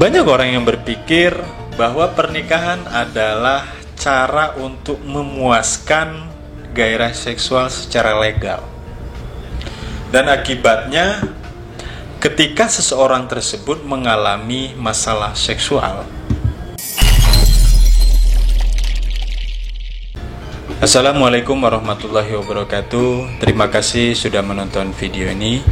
Banyak orang yang berpikir bahwa pernikahan adalah cara untuk memuaskan gairah seksual secara legal. Dan akibatnya, ketika seseorang tersebut mengalami masalah seksual, Assalamualaikum warahmatullahi wabarakatuh. Terima kasih sudah menonton video ini.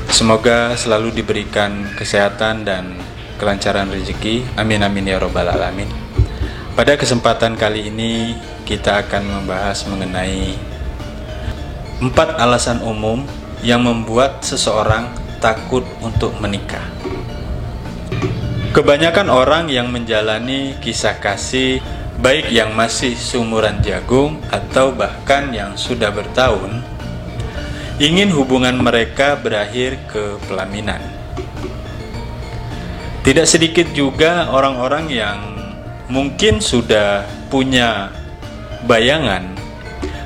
Semoga selalu diberikan kesehatan dan kelancaran rezeki. Amin amin ya robbal alamin. Pada kesempatan kali ini kita akan membahas mengenai 4 alasan umum yang membuat seseorang takut untuk menikah. Kebanyakan orang yang menjalani kisah kasih, baik yang masih seumuran jagung atau bahkan yang sudah bertahun, ingin hubungan mereka berakhir ke pelaminan. Tidak sedikit juga orang-orang yang mungkin sudah punya bayangan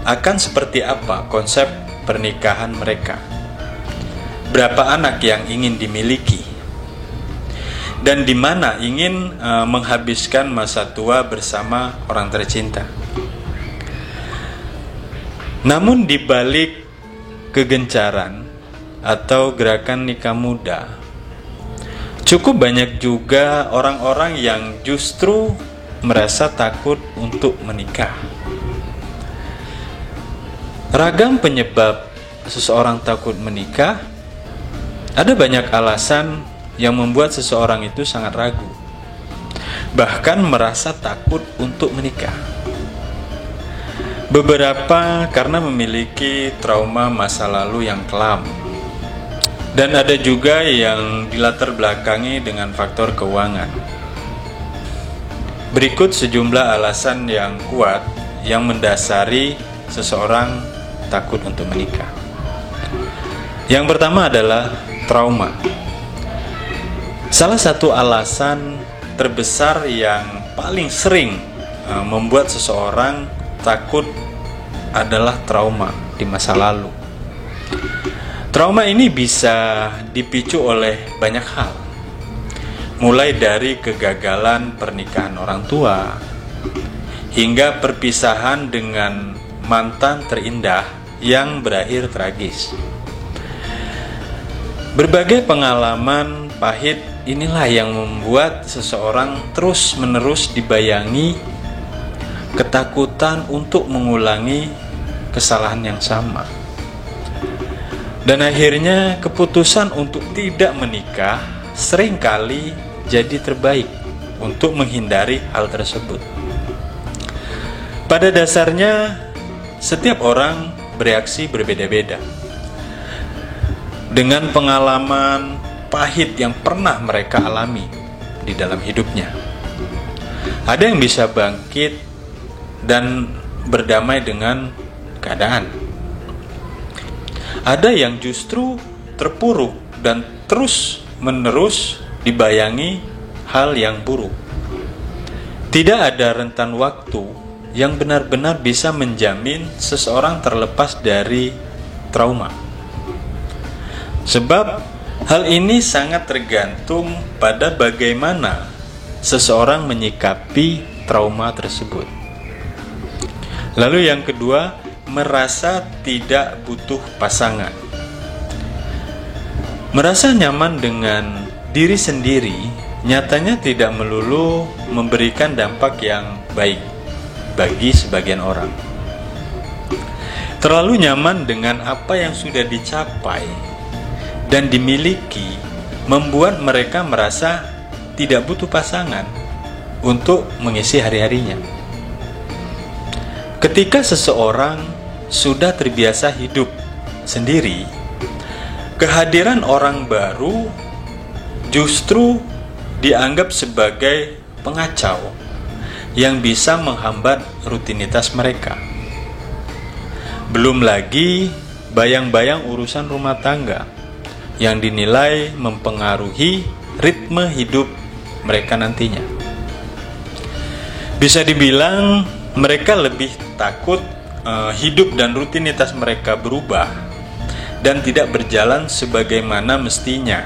akan seperti apa konsep pernikahan mereka, berapa anak yang ingin dimiliki, dan di mana ingin menghabiskan masa tua bersama orang tercinta. Namun di balik kegencaran atau gerakan nikah muda, cukup banyak juga orang-orang yang justru merasa takut untuk menikah. Ragam penyebab seseorang takut menikah, ada banyak alasan yang membuat seseorang itu sangat ragu, bahkan merasa takut untuk menikah. Beberapa karena memiliki trauma masa lalu yang kelam, dan ada juga yang dilatar belakangi dengan faktor keuangan. Berikut sejumlah alasan yang kuat yang mendasari seseorang takut untuk menikah. Yang pertama adalah trauma. Salah satu alasan terbesar yang paling sering membuat seseorang takut adalah trauma di masa lalu. Trauma ini bisa dipicu oleh banyak hal, mulai dari kegagalan pernikahan orang tua, hingga perpisahan dengan mantan terindah yang berakhir tragis. Berbagai pengalaman pahit inilah yang membuat seseorang terus-menerus dibayangi ketakutan untuk mengulangi kesalahan yang sama. Dan akhirnya keputusan untuk tidak menikah seringkali jadi terbaik untuk menghindari hal tersebut. Pada dasarnya, setiap orang bereaksi berbeda-beda dengan pengalaman pahit yang pernah mereka alami di dalam hidupnya. Ada yang bisa bangkit dan berdamai dengan keadaan. Ada yang justru terpuruk dan terus-menerus dibayangi hal yang buruk. Tidak ada rentan waktu yang benar-benar bisa menjamin seseorang terlepas dari trauma. Sebab hal ini sangat tergantung pada bagaimana seseorang menyikapi trauma tersebut. Lalu yang kedua, merasa tidak butuh pasangan. Merasa nyaman dengan diri sendiri nyatanya tidak melulu memberikan dampak yang baik bagi sebagian orang. Terlalu nyaman dengan apa yang sudah dicapai dan dimiliki membuat mereka merasa tidak butuh pasangan untuk mengisi hari-harinya. Ketika seseorang sudah terbiasa hidup sendiri, kehadiran orang baru justru dianggap sebagai pengacau yang bisa menghambat rutinitas mereka. Belum lagi bayang-bayang urusan rumah tangga yang dinilai mempengaruhi ritme hidup mereka nantinya. Bisa dibilang mereka lebih takut hidup dan rutinitas mereka berubah dan tidak berjalan sebagaimana mestinya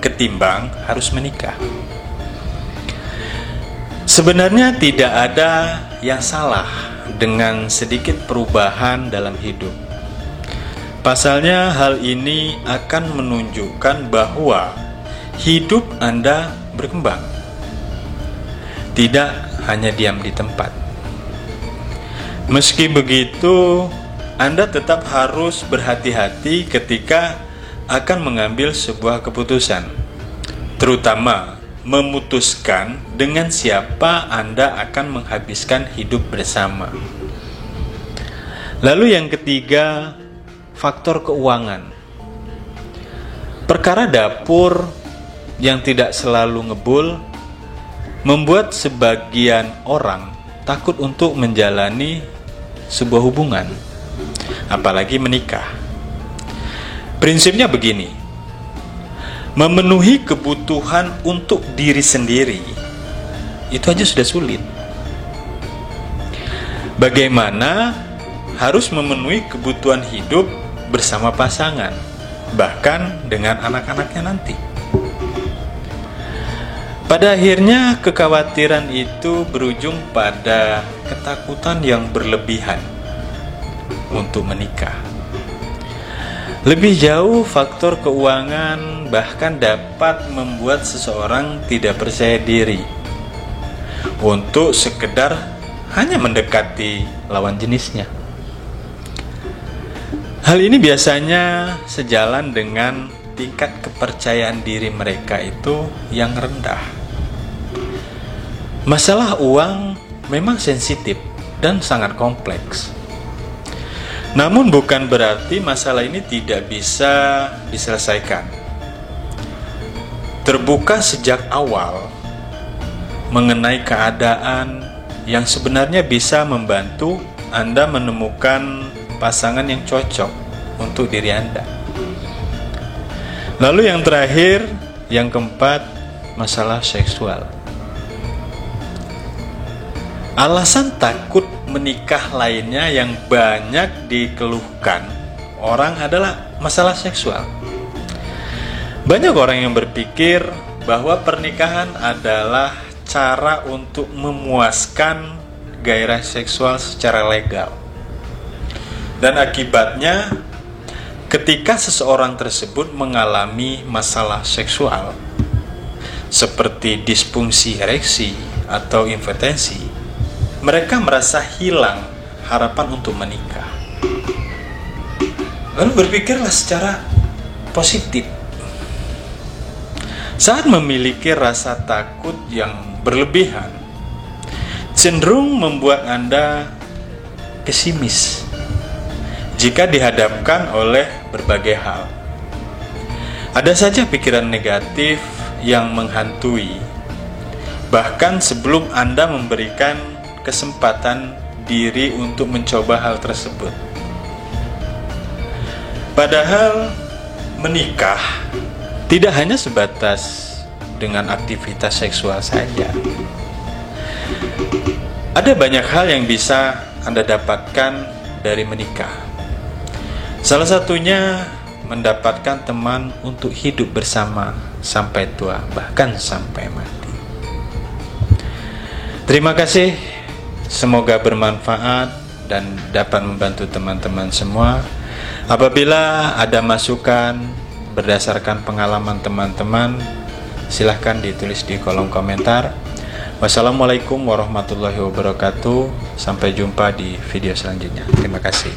ketimbang harus menikah. Sebenarnya tidak ada yang salah dengan sedikit perubahan dalam hidup. Pasalnya hal ini akan menunjukkan bahwa hidup Anda berkembang, tidak hanya diam di tempat. Meski begitu, Anda tetap harus berhati-hati ketika akan mengambil sebuah keputusan, terutama memutuskan dengan siapa Anda akan menghabiskan hidup bersama. Lalu yang ketiga, faktor keuangan. Perkara dapur yang tidak selalu ngebul membuat sebagian orang takut untuk menjalani sebuah hubungan, apalagi menikah. Prinsipnya begini, memenuhi kebutuhan untuk diri sendiri itu aja sudah sulit. Bagaimana harus memenuhi kebutuhan hidup bersama pasangan, bahkan dengan anak-anaknya nanti. Pada akhirnya kekhawatiran itu berujung pada ketakutan yang berlebihan untuk menikah. Lebih jauh, faktor keuangan bahkan dapat membuat seseorang tidak percaya diri untuk sekedar hanya mendekati lawan jenisnya. Hal ini biasanya sejalan dengan tingkat kepercayaan diri mereka itu yang rendah. Masalah uang memang sensitif dan sangat kompleks. Namun bukan berarti masalah ini tidak bisa diselesaikan. Terbuka sejak awal mengenai keadaan yang sebenarnya bisa membantu Anda menemukan pasangan yang cocok untuk diri Anda. Lalu yang terakhir, yang keempat, masalah seksual. Alasan takut menikah lainnya yang banyak dikeluhkan orang adalah masalah seksual. Banyak orang yang berpikir bahwa pernikahan adalah cara untuk memuaskan gairah seksual secara legal. Dan akibatnya, ketika seseorang tersebut mengalami masalah seksual seperti disfungsi ereksi atau impotensi, mereka merasa hilang harapan untuk menikah. Lalu berpikirlah secara positif. Saat memiliki rasa takut yang berlebihan, cenderung membuat Anda pesimis jika dihadapkan oleh berbagai hal. Ada saja pikiran negatif yang menghantui, bahkan sebelum Anda memberikan kesempatan diri untuk mencoba hal tersebut. Padahal menikah tidak hanya sebatas dengan aktivitas seksual saja. Ada banyak hal yang bisa Anda dapatkan dari menikah. Salah satunya mendapatkan teman untuk hidup bersama sampai tua, bahkan sampai mati. Terima kasih. Semoga bermanfaat dan dapat membantu teman-teman semua. Apabila ada masukan berdasarkan pengalaman teman-teman, silahkan ditulis di kolom komentar. Wassalamualaikum warahmatullahi wabarakatuh. Sampai jumpa di video selanjutnya. Terima kasih.